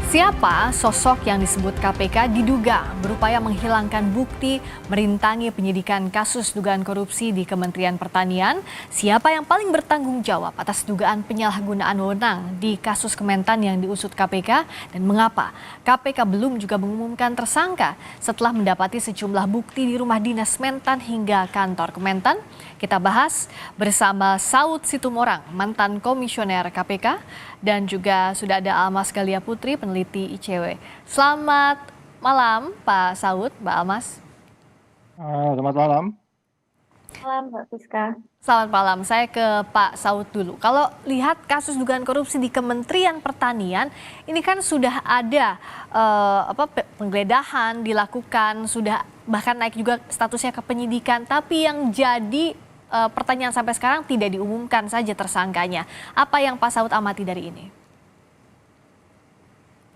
Siapa sosok yang disebut KPK diduga berupaya menghilangkan bukti merintangi penyidikan kasus dugaan korupsi di Kementerian Pertanian? Siapa yang paling bertanggung jawab atas dugaan penyalahgunaan wewenang di kasus Kementan yang diusut KPK? Dan mengapa KPK belum juga mengumumkan tersangka setelah mendapati sejumlah bukti di rumah dinas Mentan hingga kantor Kementan? Kita bahas bersama Saud Situmorang, mantan komisioner KPK, dan juga sudah ada Almas Galia Putri, peneliti ICW. Selamat malam Pak Saud, Mbak Almas. Selamat malam. Malam, Mbak Fiska. Selamat malam, saya ke Pak Saud dulu. Kalau lihat kasus dugaan korupsi di Kementerian Pertanian, ini kan sudah ada penggeledahan dilakukan, sudah bahkan naik juga statusnya ke penyidikan, tapi yang jadi pertanyaan sampai sekarang tidak diumumkan saja tersangkanya. Apa yang Pak Saud amati dari ini?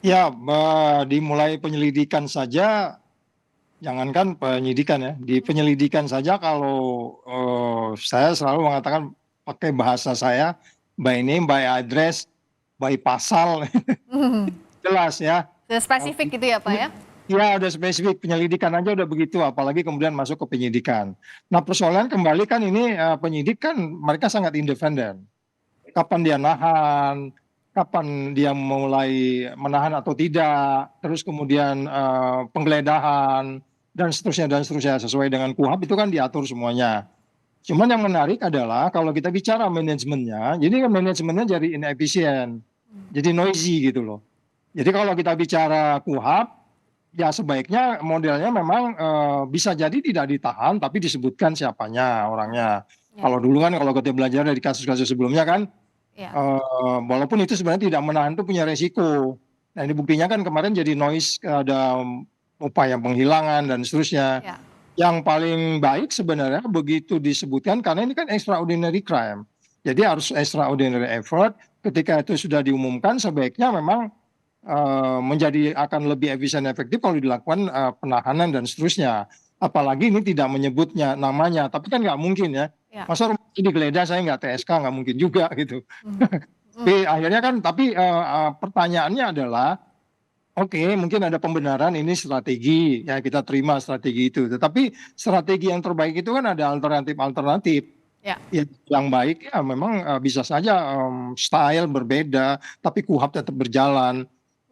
Ya, dimulai penyelidikan saja, jangankan penyidikan ya, di penyelidikan saja kalau saya selalu mengatakan pakai bahasa saya, by name, by address, by pasal, jelas ya. Sudah spesifik gitu ya Pak ya? Ya, udah spesifik, penyelidikan aja udah begitu, apalagi kemudian masuk ke penyidikan. Nah, persoalan kembali kan ini penyidik kan mereka sangat independen. Kapan dia nahan, kapan dia mulai menahan atau tidak, terus kemudian penggeledahan dan seterusnya sesuai dengan KUHAP itu kan diatur semuanya. Cuman yang menarik adalah kalau kita bicara manajemennya, jadi kan manajemennya jadi inefisien, jadi noisy gitu loh. Jadi kalau kita bicara KUHAP, ya sebaiknya modelnya memang bisa jadi tidak ditahan, tapi disebutkan siapanya orangnya. Ya. Kalau dulu kan kalau kita belajar dari kasus-kasus sebelumnya kan, Ya. walaupun itu sebenarnya tidak menahan itu punya resiko. Nah ini buktinya kan kemarin jadi noise, ada upaya penghilangan dan seterusnya. Ya. Yang paling baik sebenarnya begitu disebutkan karena ini kan extraordinary crime. Jadi harus extraordinary effort. Ketika itu sudah diumumkan sebaiknya memang menjadi akan lebih efisien efektif kalau dilakukan penahanan dan seterusnya. Apalagi ini tidak menyebutnya namanya, tapi kan nggak mungkin ya. Ya. Masa rumah ini digeledah saya nggak TSK, nggak mungkin juga gitu. Tapi akhirnya kan, tapi pertanyaannya adalah, oke, mungkin ada pembenaran ini strategi, ya kita terima strategi itu. Tetapi strategi yang terbaik itu kan ada alternatif-alternatif. Ya. Yang baik ya memang bisa saja style berbeda, tapi KUHAP tetap berjalan.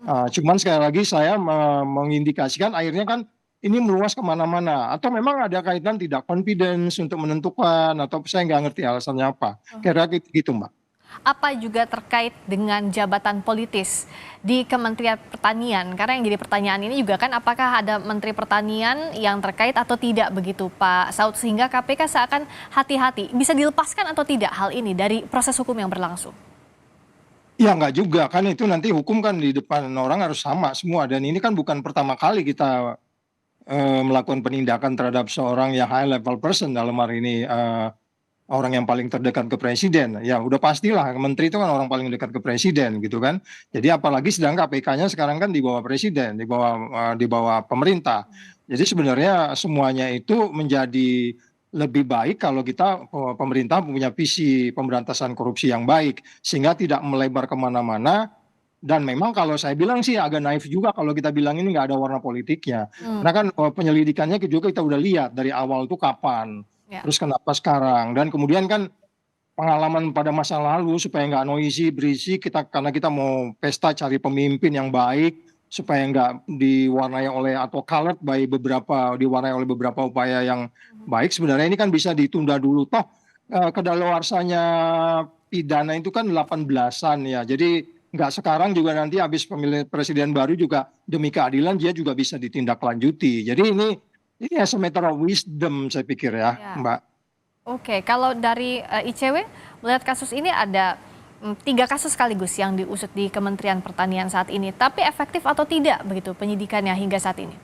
Cuman sekali lagi saya mengindikasikan akhirnya kan ini meluas kemana-mana. Atau memang ada kaitan tidak confidence untuk menentukan, atau saya nggak ngerti alasannya apa. Kira-kira gitu Mbak. Apa juga terkait dengan jabatan politis di Kementerian Pertanian? Karena yang jadi pertanyaan ini juga kan apakah ada Menteri Pertanian yang terkait atau tidak begitu Pak Saud, sehingga KPK seakan hati-hati. Bisa dilepaskan atau tidak hal ini dari proses hukum yang berlangsung? Ya nggak juga, kan itu nanti hukum kan di depan orang harus sama semua. Dan ini kan bukan pertama kali kita melakukan penindakan terhadap seorang yang high level person, dalam hari ini orang yang paling terdekat ke presiden. Ya udah pastilah menteri itu kan orang paling dekat ke presiden gitu kan. Jadi apalagi sedang KPK-nya sekarang kan di bawah presiden, di bawah pemerintah. Jadi sebenarnya semuanya itu menjadi lebih baik kalau kita pemerintah punya visi pemberantasan korupsi yang baik sehingga tidak melebar kemana-mana. Dan memang kalau saya bilang sih agak naif juga kalau kita bilang ini nggak ada warna politiknya. Karena kan penyelidikannya juga kita udah lihat dari awal itu kapan, Ya. terus kenapa sekarang, dan kemudian kan pengalaman pada masa lalu supaya nggak noisy berisik, karena kita mau pesta cari pemimpin yang baik supaya nggak diwarnai oleh atau colored by diwarnai oleh beberapa upaya yang baik. Sebenarnya ini kan bisa ditunda dulu, toh kedaluarsanya pidana itu kan 18-an ya. Jadi nggak sekarang juga, nanti habis pemilihan presiden baru juga demi keadilan dia juga bisa ditindaklanjuti. Jadi ini as a matter of wisdom saya pikir ya, Mbak. Oke, kalau dari ICW melihat kasus ini ada 3 kasus sekaligus yang diusut di Kementerian Pertanian saat ini. Tapi efektif atau tidak begitu penyidikannya hingga saat ini?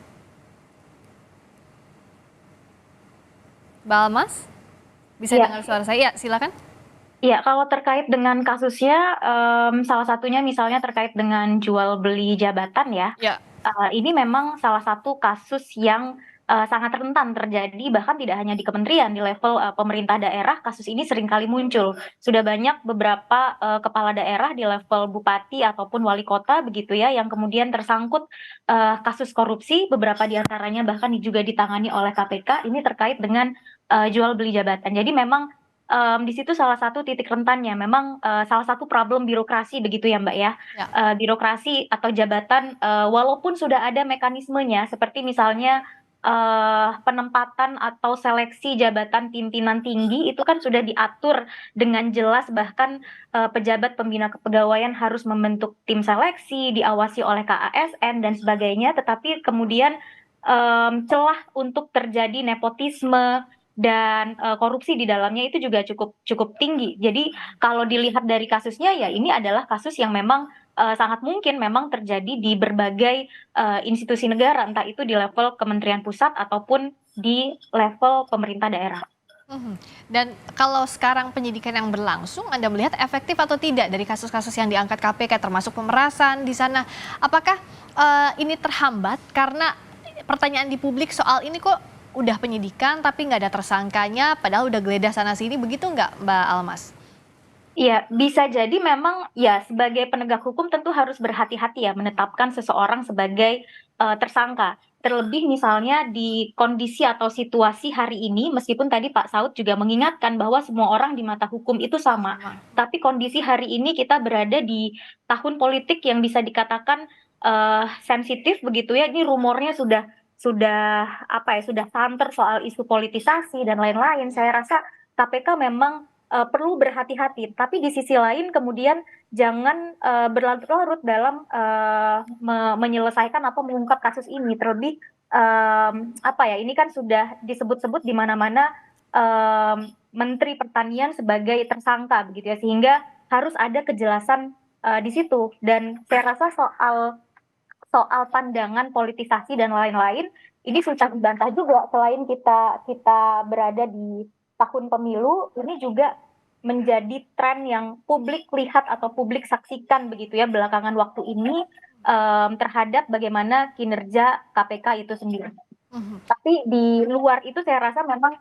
Mbak Almas, bisa dengar suara saya? Ya, silakan. Iya, kalau terkait dengan kasusnya, salah satunya misalnya terkait dengan jual beli jabatan ya. Ya. Ini memang salah satu kasus yang sangat rentan terjadi, bahkan tidak hanya di kementerian, di level pemerintah daerah kasus ini seringkali muncul. Sudah banyak beberapa kepala daerah di level bupati ataupun wali kota begitu ya, yang kemudian tersangkut kasus korupsi, beberapa di antaranya bahkan juga ditangani oleh KPK, ini terkait dengan jual beli jabatan. Jadi memang di situ salah satu titik rentannya, memang salah satu problem birokrasi begitu ya Mbak ya. Ya. Birokrasi atau jabatan, walaupun sudah ada mekanismenya, seperti misalnya penempatan atau seleksi jabatan pimpinan tinggi itu kan sudah diatur dengan jelas, bahkan pejabat pembina kepegawaian harus membentuk tim seleksi, diawasi oleh KASN dan sebagainya, tetapi kemudian celah untuk terjadi nepotisme dan korupsi di dalamnya itu juga cukup tinggi. Jadi kalau dilihat dari kasusnya ya ini adalah kasus yang memang sangat mungkin memang terjadi di berbagai institusi negara, entah itu di level kementerian pusat ataupun di level pemerintah daerah. Dan kalau sekarang penyidikan yang berlangsung, Anda melihat efektif atau tidak dari kasus-kasus yang diangkat KPK termasuk pemerasan di sana? Apakah ini terhambat karena pertanyaan di publik soal ini kok udah penyidikan tapi nggak ada tersangkanya, padahal udah geledah sana sini, begitu nggak Mbak Almas? Iya, bisa jadi memang ya sebagai penegak hukum tentu harus berhati-hati ya menetapkan seseorang sebagai tersangka. Terlebih misalnya di kondisi atau situasi hari ini, meskipun tadi Pak Saud juga mengingatkan bahwa semua orang di mata hukum itu sama, tapi kondisi hari ini kita berada di tahun politik yang bisa dikatakan sensitif begitu ya. Ini rumornya sudah apa ya, sudah santer soal isu politisasi dan lain-lain. Saya rasa KPK memang perlu berhati-hati, tapi di sisi lain kemudian jangan berlarut-larut dalam menyelesaikan atau mengungkap kasus ini. Terlebih apa ya, ini kan sudah disebut-sebut di mana-mana Menteri Pertanian sebagai tersangka begitu ya, sehingga harus ada kejelasan di situ. Dan saya rasa soal pandangan politisasi dan lain-lain ini susah dibantah juga. Selain kita berada di tahun pemilu, ini juga menjadi tren yang publik lihat atau publik saksikan begitu ya belakangan waktu ini terhadap bagaimana kinerja KPK itu sendiri. Tapi di luar itu saya rasa memang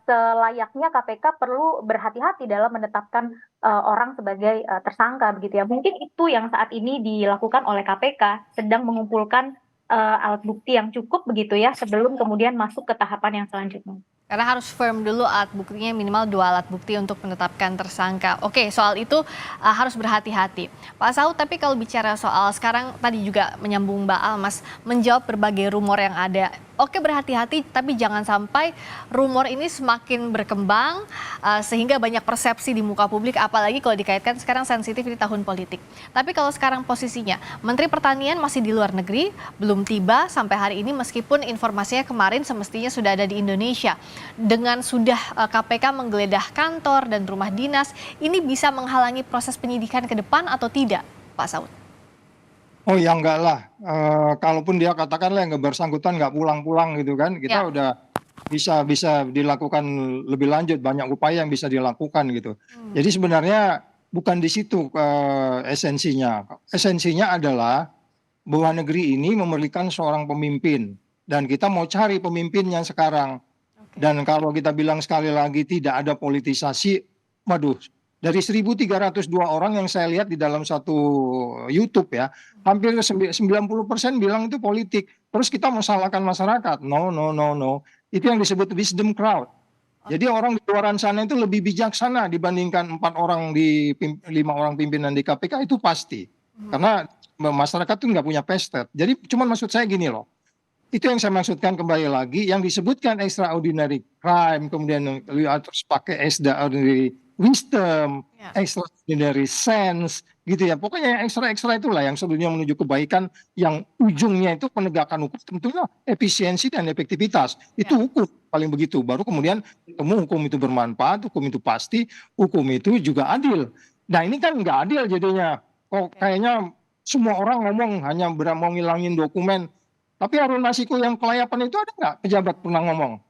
selayaknya KPK perlu berhati-hati dalam menetapkan orang sebagai tersangka begitu ya. Mungkin itu yang saat ini dilakukan oleh KPK, sedang mengumpulkan alat bukti yang cukup begitu ya sebelum kemudian masuk ke tahapan yang selanjutnya. Karena harus firm dulu alat buktinya, minimal 2 alat bukti untuk menetapkan tersangka. Oke, soal itu harus berhati-hati. Pak Saud, tapi kalau bicara soal sekarang tadi juga menyambung Mbak Almas, menjawab berbagai rumor yang ada. Oke, berhati-hati, tapi jangan sampai rumor ini semakin berkembang sehingga banyak persepsi di muka publik, apalagi kalau dikaitkan sekarang sensitif di tahun politik. Tapi kalau sekarang posisinya, Menteri Pertanian masih di luar negeri, belum tiba sampai hari ini meskipun informasinya kemarin semestinya sudah ada di Indonesia. Dengan sudah KPK menggeledah kantor dan rumah dinas, ini bisa menghalangi proses penyidikan ke depan atau tidak, Pak Saud? Oh ya enggak lah, kalaupun dia katakanlah yang bersangkutan nggak pulang-pulang gitu kan, kita udah bisa dilakukan lebih lanjut, banyak upaya yang bisa dilakukan gitu. Jadi sebenarnya bukan di situ esensinya. Esensinya adalah bahwa negeri ini memerlukan seorang pemimpin dan kita mau cari pemimpinnya sekarang. Dan kalau kita bilang sekali lagi tidak ada politisasi, waduh, dari 1.302 orang yang saya lihat di dalam satu YouTube ya, hampir 90% bilang itu politik. Terus kita mau salahkan masyarakat? No. Itu yang disebut wisdom crowd. Jadi orang di luar sana itu lebih bijaksana dibandingkan 5 orang pimpinan di KPK itu pasti. Karena masyarakat itu nggak punya pestet. Jadi cuman maksud saya gini loh. Itu yang saya maksudkan kembali lagi, yang disebutkan extraordinary crime, kemudian terus pakai extraordinary wisdom, extraordinary sense, gitu ya. Pokoknya yang ekstra itulah yang sebenarnya menuju kebaikan, yang ujungnya itu penegakan hukum, tentunya efisiensi dan efektivitas. Itu hukum paling begitu. Baru kemudian ketemu hukum itu bermanfaat, hukum itu pasti, hukum itu juga adil. Nah ini kan nggak adil jadinya. Kok kayaknya semua orang ngomong hanya mau ngilangin dokumen. Tapi Harun Masiku yang kelayapan itu ada nggak pejabat pernah ngomong?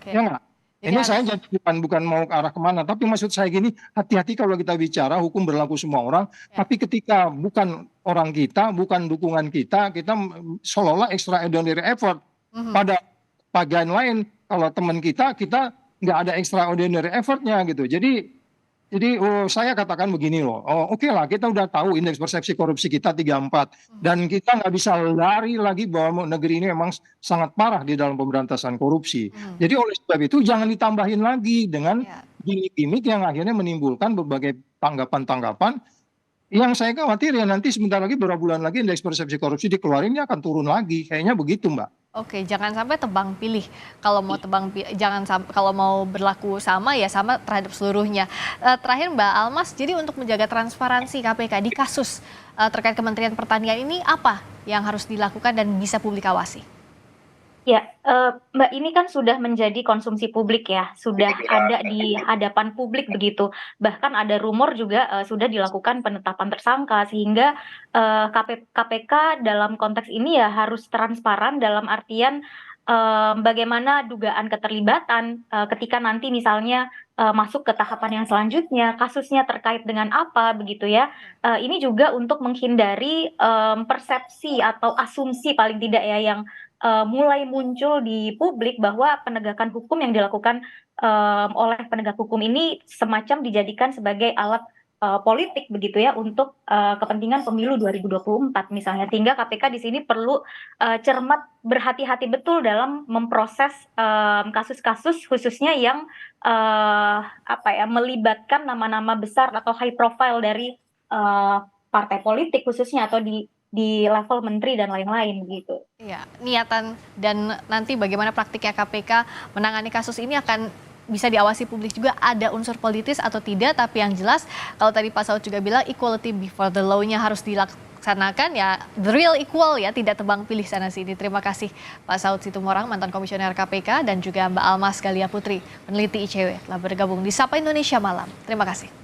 Ya nggak? Ini saya jadi bukan mau ke arah kemana, tapi maksud saya gini, hati-hati kalau kita bicara hukum berlaku semua orang, tapi ketika bukan orang kita, bukan dukungan kita, kita seolah-olah extraordinary effort pada bagian lain. Kalau teman kita nggak ada extraordinary effortnya gitu. Jadi saya katakan begini loh, oke lah kita udah tahu indeks persepsi korupsi kita 34 dan kita nggak bisa lari lagi bahwa negeri ini memang sangat parah di dalam pemberantasan korupsi. Jadi oleh sebab itu jangan ditambahin lagi dengan Ya. gimmick-gimmick yang akhirnya menimbulkan berbagai tanggapan-tanggapan yang saya khawatir ya nanti sebentar lagi beberapa bulan lagi indeks persepsi korupsi dikeluarin ini akan turun lagi. Kayaknya begitu, Mbak. Oke, jangan sampai tebang pilih. Kalau mau jangan sampai, kalau mau berlaku sama ya sama terhadap seluruhnya. Terakhir Mbak Almas, jadi untuk menjaga transparansi KPK di kasus terkait Kementerian Pertanian ini apa yang harus dilakukan dan bisa publik awasi? Ya, Mbak, ini kan sudah menjadi konsumsi publik ya, sudah ada di hadapan publik begitu. Bahkan ada rumor juga sudah dilakukan penetapan tersangka sehingga KPK dalam konteks ini ya harus transparan dalam artian bagaimana dugaan keterlibatan ketika nanti misalnya masuk ke tahapan yang selanjutnya, kasusnya terkait dengan apa begitu ya. Ini juga untuk menghindari persepsi atau asumsi paling tidak ya yang mulai muncul di publik bahwa penegakan hukum yang dilakukan oleh penegak hukum ini semacam dijadikan sebagai alat politik begitu ya untuk kepentingan pemilu 2024 misalnya. Sehingga KPK di sini perlu cermat, berhati-hati betul dalam memproses kasus-kasus khususnya yang melibatkan nama-nama besar atau high profile dari partai politik khususnya atau di level menteri dan lain-lain gitu. Iya, niatan dan nanti bagaimana praktiknya KPK menangani kasus ini akan bisa diawasi publik juga, ada unsur politis atau tidak, tapi yang jelas kalau tadi Pak Saud juga bilang equality before the law-nya harus dilaksanakan ya, the real equal ya, tidak tebang pilih sana sini. Terima kasih Pak Saud Situmorang, mantan komisioner KPK, dan juga Mbak Almas Galia Putri, peneliti ICW, telah bergabung di Sapa Indonesia Malam. Terima kasih.